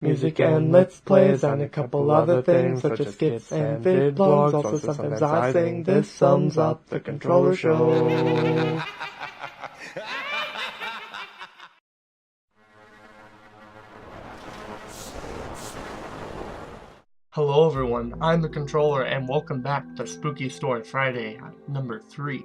music and let's plays, and a couple other things such as skits and vid blogs. Also sometimes I sing. This sums up the Controller Show. Hello everyone, I'm the Controller and welcome back to Spooky Story Friday, number 3.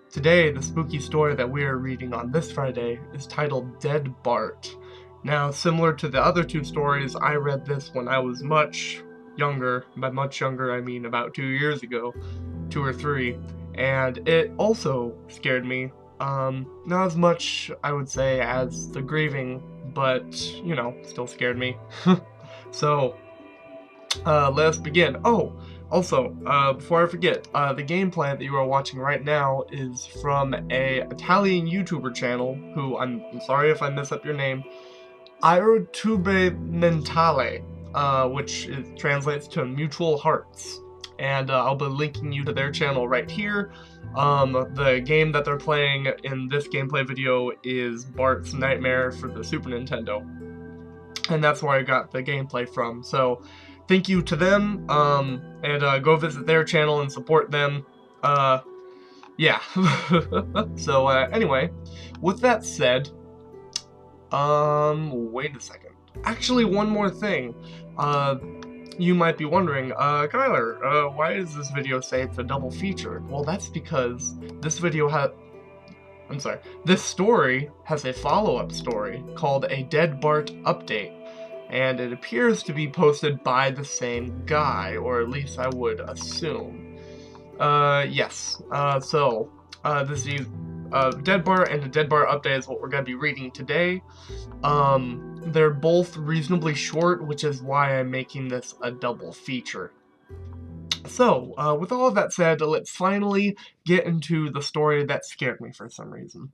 Today, the spooky story that we are reading on this Friday is titled Dead Bart. Now, similar to the other two stories, I read this when I was much younger. By much younger, I mean about 2 years ago, 2 or 3, and it also scared me. Not as much, I would say, as the grieving, but, you know, still scared me. So, let us begin. Oh, also, before I forget, the gameplay that you are watching right now is from a Italian YouTuber channel, who, I'm sorry if I mess up your name, K0ntr0ller, which translates to Mutual Hearts. And I'll be linking you to their channel right here. The game that they're playing in this gameplay video is Bart's Nightmare for the Super Nintendo. And that's where I got the gameplay from. So, thank you to them, and go visit their channel and support them. Yeah. So, anyway, with that said, wait a second. Actually, one more thing. You might be wondering, Kylar, why does this video say it's a double feature? Well, that's because this story has a follow-up story called A Dead Bart Update, and it appears to be posted by the same guy, or at least I would assume. Yes. This is Dead Bart and a Dead Bart Update is what we're going to be reading today. They're both reasonably short, which is why I'm making this a double feature. So, with all of that said, let's finally get into the story that scared me for some reason.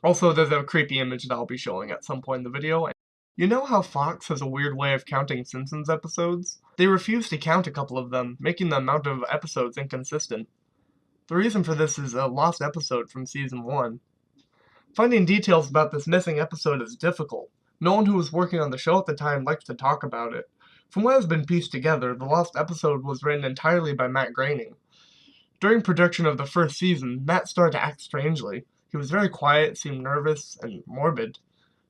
Also, there's a creepy image that I'll be showing at some point in the video. You know how Fox has a weird way of counting Simpsons episodes? They refuse to count a couple of them, making the amount of episodes inconsistent. The reason for this is a lost episode from Season 1. Finding details about this missing episode is difficult. No one who was working on the show at the time likes to talk about it. From what has been pieced together, the lost episode was written entirely by Matt Groening. During production of the first season, Matt started to act strangely. He was very quiet, seemed nervous, and morbid.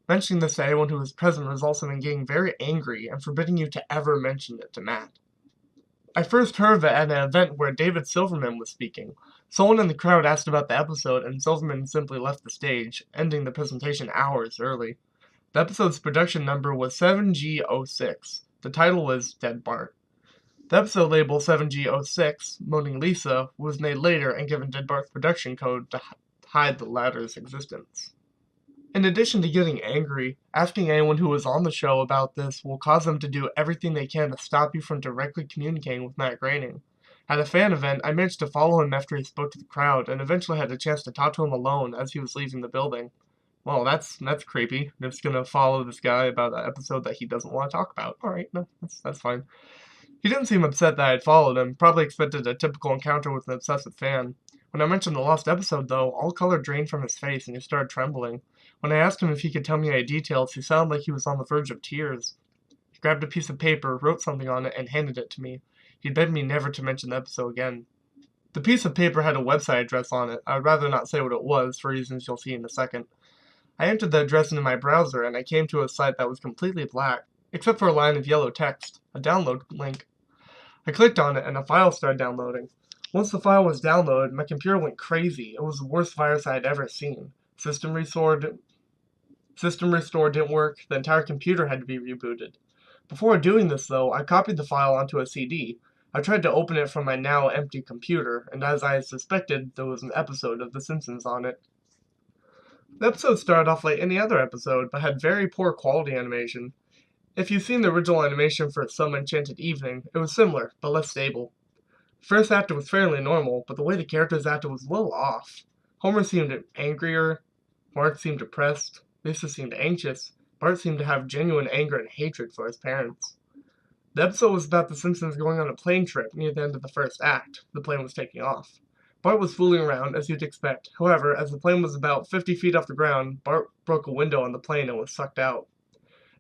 Mentioning this to anyone who was present resulted in getting very angry and forbidding you to ever mention it to Matt. I first heard of it at an event where David Silverman was speaking. Someone in the crowd asked about the episode, and Silverman simply left the stage, ending the presentation hours early. The episode's production number was 7G06. The title was Dead Bart. The episode label 7G06, Moaning Lisa, was made later and given Dead Bart's production code to hide the latter's existence. In addition to getting angry, asking anyone who was on the show about this will cause them to do everything they can to stop you from directly communicating with Matt Groening. At a fan event, I managed to follow him after he spoke to the crowd, and eventually had a chance to talk to him alone as he was leaving the building. Well, that's creepy. I'm just gonna follow this guy about an episode that he doesn't want to talk about. Alright, no, that's fine. He didn't seem upset that I had followed him, probably expected a typical encounter with an obsessive fan. When I mentioned the lost episode, though, all color drained from his face and he started trembling. When I asked him if he could tell me any details, he sounded like he was on the verge of tears. He grabbed a piece of paper, wrote something on it, and handed it to me. He begged me never to mention the episode again. The piece of paper had a website address on it. I would rather not say what it was, for reasons you'll see in a second. I entered the address into my browser, and I came to a site that was completely black, except for a line of yellow text, a download link. I clicked on it, and a file started downloading. Once the file was downloaded, my computer went crazy. It was the worst virus I had ever seen. System restore didn't work. The entire computer had to be rebooted. Before doing this, though, I copied the file onto a CD. I tried to open it from my now empty computer, and as I had suspected, there was an episode of The Simpsons on it. The episode started off like any other episode, but had very poor quality animation. If you've seen the original animation for Some Enchanted Evening, it was similar, but less stable. The first actor was fairly normal, but the way the characters acted was a little off. Homer seemed angrier, Mark seemed depressed, Lisa seemed anxious, Bart seemed to have genuine anger and hatred for his parents. The episode was about the Simpsons going on a plane trip near the end of the first act. The plane was taking off. Bart was fooling around, as you'd expect. However, as the plane was about 50 feet off the ground, Bart broke a window on the plane and was sucked out.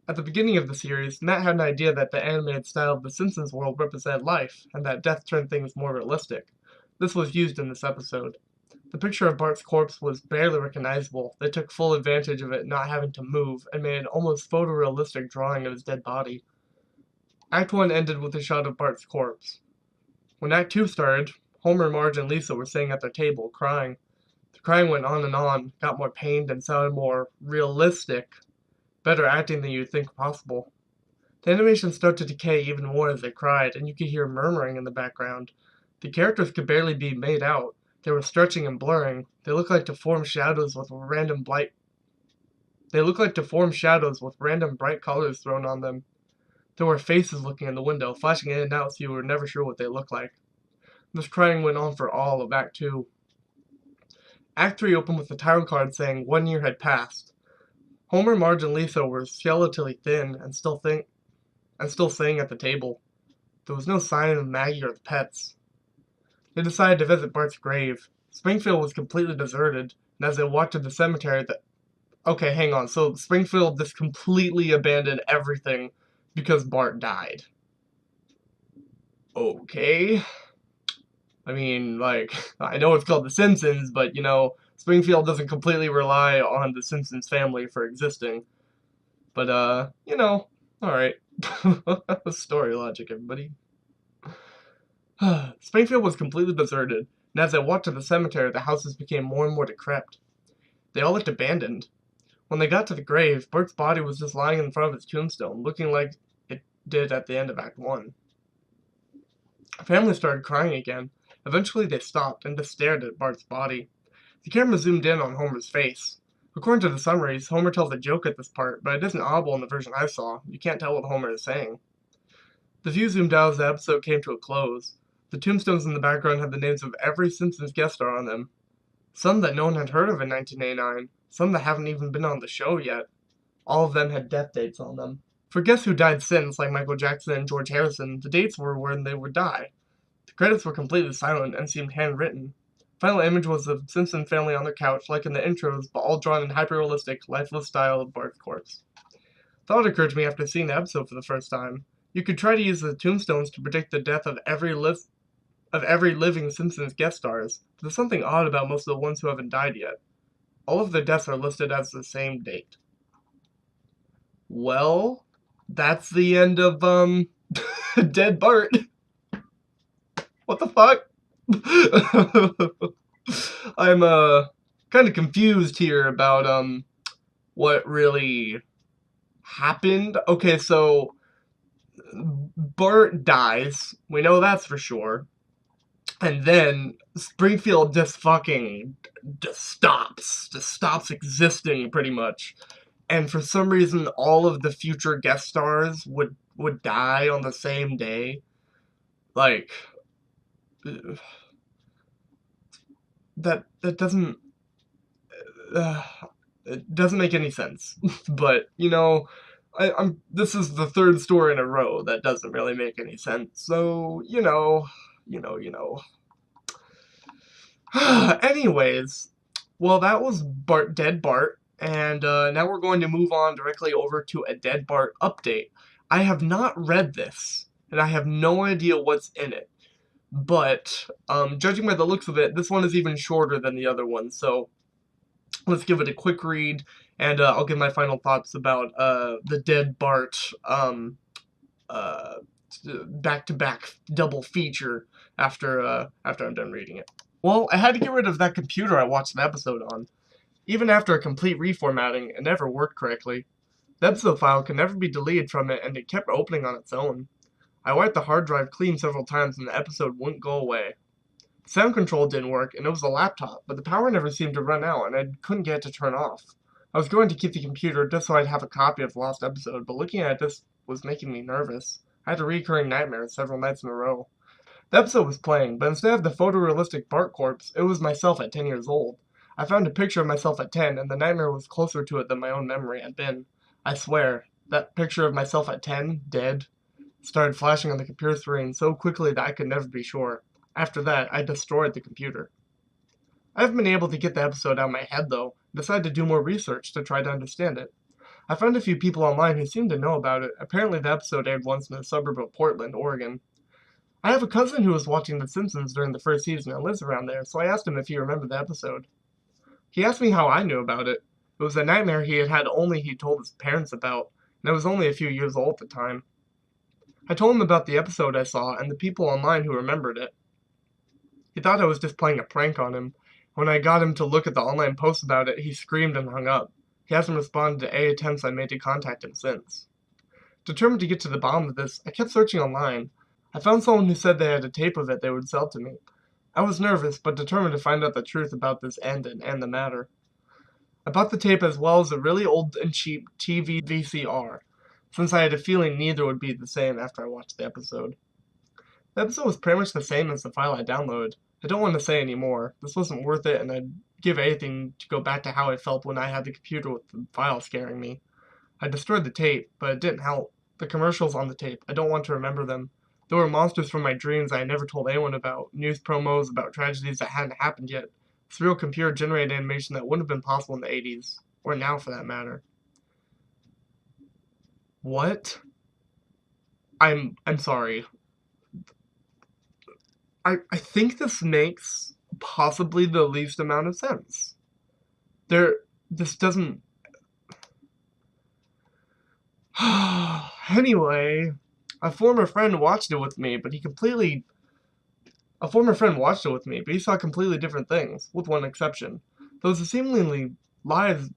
At the beginning of the series, Matt had an idea that the animated style of the Simpsons world represented life, and that death turned things more realistic. This was used in this episode. The picture of Bart's corpse was barely recognizable. They took full advantage of it not having to move, and made an almost photorealistic drawing of his dead body. Act 1 ended with a shot of Bart's corpse. When Act 2 started, Homer, Marge, and Lisa were sitting at their table, crying. The crying went on, got more pained, and sounded more realistic. Better acting than you'd think possible. The animation started to decay even more as they cried, and you could hear murmuring in the background. The characters could barely be made out. They were stretching and blurring. They looked like deformed shadows with random bright colors thrown on them. There were faces looking in the window, flashing in and out so you were never sure what they looked like. This crying went on for all of Act 2. Act 3 opened with a title card saying 1 year had passed. Homer, Marge, and Lisa were skeletally thin and still sitting at the table. There was no sign of Maggie or the pets. They decided to visit Bart's grave. Springfield was completely deserted, and as they walked to the cemetery, okay, hang on. So Springfield just completely abandoned everything because Bart died. Okay. I mean, like, I know it's called The Simpsons, but, Springfield doesn't completely rely on the Simpsons family for existing. But, alright. Story logic, everybody. Springfield was completely deserted, and as they walked to the cemetery, the houses became more and more decrepit. They all looked abandoned. When they got to the grave, Bert's body was just lying in front of his tombstone, looking like it did at the end of Act 1. The family started crying again. Eventually they stopped and just stared at Bart's body. The camera zoomed in on Homer's face. According to the summaries, Homer tells a joke at this part, but it isn't audible in the version I saw. You can't tell what Homer is saying. The view zoomed out as the episode came to a close. The tombstones in the background had the names of every Simpsons guest star on them. Some that no one had heard of in 1989, some that haven't even been on the show yet. All of them had death dates on them. For guests who died since, like Michael Jackson and George Harrison, the dates were when they would die. The credits were completely silent and seemed handwritten. Final image was the Simpson family on their couch, like in the intros, but all drawn in hyper-realistic, lifeless style of Bart's corpse. Thought occurred to me after seeing the episode for the first time. You could try to use the tombstones to predict the death of every living Simpsons guest stars, but there's something odd about most of the ones who haven't died yet. All of their deaths are listed as the same date. Well, that's the end of, Dead Bart. What the fuck? I'm, kind of confused here about, what really happened. Okay, so Bart dies. We know that's for sure. And then Springfield just stops existing pretty much. And for some reason, all of the future guest stars would die on the same day. Like, that doesn't it doesn't make any sense. But this is the third story in a row that doesn't really make any sense. So Anyways, well, that was Dead Bart, and now we're going to move on directly over to a Dead Bart update. I have not read this, and I have no idea what's in it. But, judging by the looks of it, this one is even shorter than the other one, so let's give it a quick read, and I'll give my final thoughts about the Dead Bart back-to-back double feature after I'm done reading it. Well, I had to get rid of that computer I watched the episode on. Even after a complete reformatting, it never worked correctly. The episode file could never be deleted from it, and it kept opening on its own. I wiped the hard drive clean several times and the episode wouldn't go away. The sound control didn't work, and it was a laptop, but the power never seemed to run out, and I couldn't get it to turn off. I was going to keep the computer just so I'd have a copy of the lost episode, but looking at this was making me nervous. I had a recurring nightmare several nights in a row. The episode was playing, but instead of the photorealistic Bart corpse, it was myself at 10 years old. I found a picture of myself at 10, and the nightmare was closer to it than my own memory had been. I swear, that picture of myself at 10, dead, started flashing on the computer screen so quickly that I could never be sure. After that, I destroyed the computer. I haven't been able to get the episode out of my head, though, and decided to do more research to try to understand it. I found a few people online who seemed to know about it. Apparently the episode aired once in a suburb of Portland, Oregon. I have a cousin who was watching The Simpsons during the first season and lives around there, so I asked him if he remembered the episode. He asked me how I knew about it. It was a nightmare he had had only he told his parents about, and I was only a few years old at the time. I told him about the episode I saw and the people online who remembered it. He thought I was just playing a prank on him. When I got him to look at the online posts about it, he screamed and hung up. He hasn't responded to any attempts I made to contact him since. Determined to get to the bottom of this, I kept searching online. I found someone who said they had a tape of it they would sell to me. I was nervous, but determined to find out the truth about this and the matter. I bought the tape as well as a really old and cheap TV VCR, since I had a feeling neither would be the same after I watched the episode. The episode was pretty much the same as the file I downloaded. I don't want to say any more. This wasn't worth it, and I'd give anything to go back to how I felt when I had the computer with the file scaring me. I destroyed the tape, but it didn't help. The commercials on the tape, I don't want to remember them. There were monsters from my dreams I never told anyone about, news promos about tragedies that hadn't happened yet. It's real computer-generated animation that wouldn't have been possible in the 80s, or now for that matter. What? I'm sorry. I think this makes possibly the least amount of sense. This doesn't... Anyway, a former friend watched it with me, but he saw completely different things, with one exception. There was a seemingly live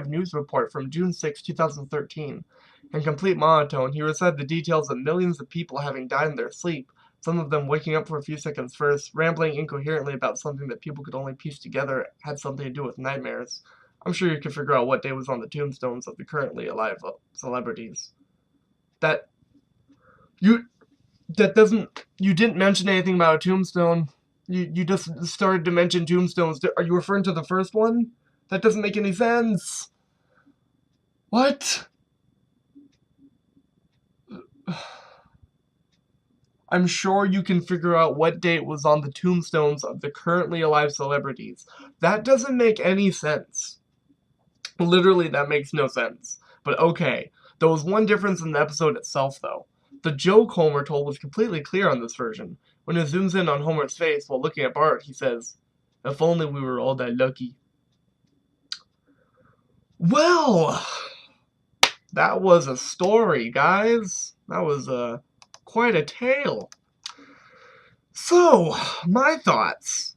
news report from June 6, 2013. In complete monotone, he recited the details of millions of people having died in their sleep, some of them waking up for a few seconds first, rambling incoherently about something that people could only piece together had something to do with nightmares. I'm sure you can figure out what day was on the tombstones of the currently alive celebrities. You didn't mention anything about a tombstone. You just started to mention tombstones. Are you referring to the first one? That doesn't make any sense. What? I'm sure you can figure out what date was on the tombstones of the currently alive celebrities. That doesn't make any sense. Literally, that makes no sense. But okay, there was one difference in the episode itself, though. The joke Homer told was completely clear on this version. When it zooms in on Homer's face while looking at Bart, he says, "If only we were all that lucky." Well, that was a story, guys. That was quite a tale. So, my thoughts.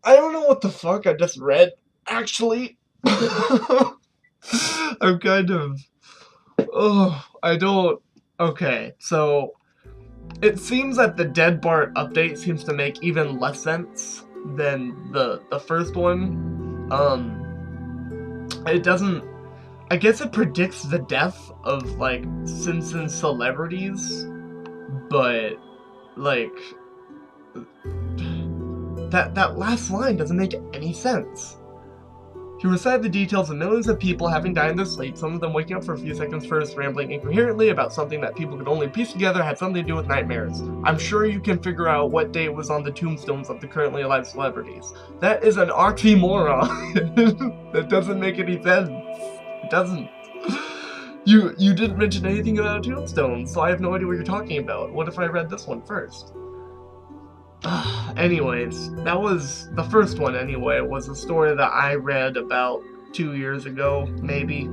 I don't know what the fuck I just read, actually. I'm kind of... Okay, so... It seems that the Dead Bart update seems to make even less sense than the first one. It doesn't... I guess it predicts the death of, like, Simpsons celebrities, but, like, that last line doesn't make any sense. He recited the details of millions of people having died in their sleep, some of them waking up for a few seconds first, rambling incoherently about something that people could only piece together had something to do with nightmares. I'm sure you can figure out what date was on the tombstones of the currently alive celebrities. That is an oxymoron. That doesn't make any sense. It doesn't. You didn't mention anything about a tombstone, so I have no idea what you're talking about. What if I read this one first? Anyways, that was the first one anyway. It was a story that I read about 2 years ago, maybe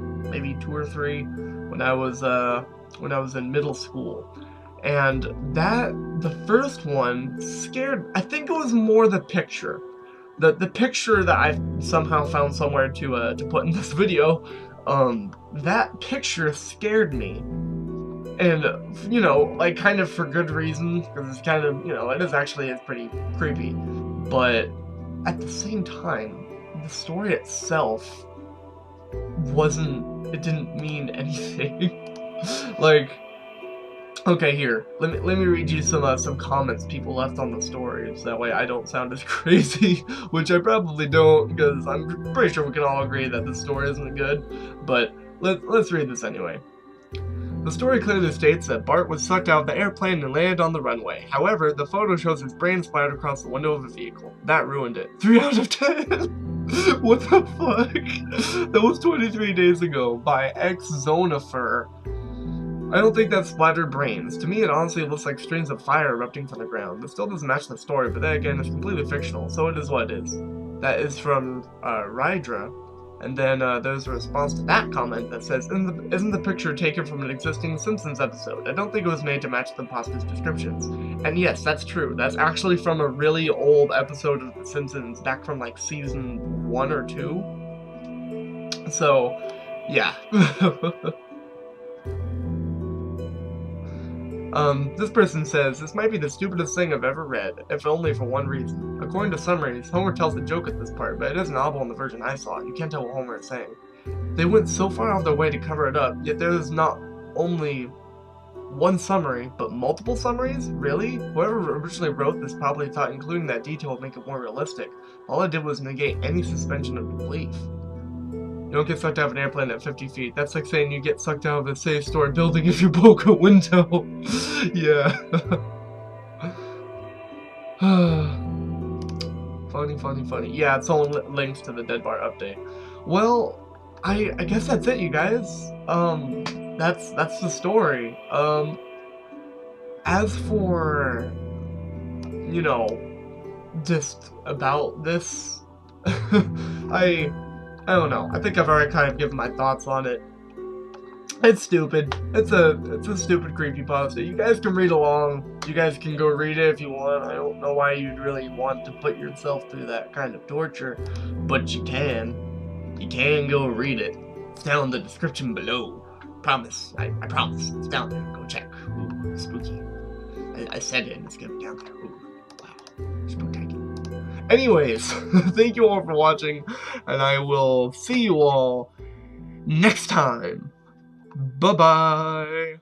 2 or 3, when I was in middle school. And the first one scared, I think it was more the picture. The picture that I somehow found somewhere to put in this video, that picture scared me. And, you know, like, kind of for good reason, because it's kind of, you know, it's pretty creepy. But at the same time, the story itself it didn't mean anything. Like, okay, here, let me read you some comments people left on the story, so that way I don't sound as crazy, which I probably don't, because I'm pretty sure we can all agree that this story isn't good, but let's read this anyway. The story clearly states that Bart was sucked out of the airplane and landed on the runway. However, the photo shows his brain splattered across the window of a vehicle. That ruined it. 3 out of 10! What the fuck? That was 23 days ago by K0ntr0ller. I don't think that's splattered brains. To me, it honestly looks like streams of fire erupting from the ground. It still doesn't match the story, but then again, it's completely fictional, so it is what it is. That is from Rydra. And then there's a response to that comment that says, isn't the picture taken from an existing Simpsons episode? I don't think it was made to match the poster's descriptions. And yes, that's true. That's actually from a really old episode of The Simpsons, back from like season 1 or 2. So, yeah. This person says, this might be the stupidest thing I've ever read, if only for one reason. According to summaries, Homer tells a joke at this part, but it isn't audible in the version I saw. You can't tell what Homer is saying. They went so far out of their way to cover it up, yet there is not only one summary, but multiple summaries? Really? Whoever originally wrote this probably thought including that detail would make it more realistic. All it did was negate any suspension of belief. You don't get sucked out of an airplane at 50 feet. That's like saying you get sucked out of a safe-story building if you broke a window. Yeah. Funny. Yeah, it's all links to the Dead Bart update. Well, I guess that's it, you guys. That's the story. As for, you know, just about this, I don't know. I think I've already kind of given my thoughts on it. It's stupid. It's a stupid creepypasta. You guys can read along. You guys can go read it if you want. I don't know why you'd really want to put yourself through that kind of torture, but you can. You can go read it. It's down in the description below. Promise. I promise. It's down there. Go check. Ooh, spooky. I said it and it's gonna be down there. Ooh, wow. Spectacular. Anyways, thank you all for watching, and I will see you all next time. Bye-bye.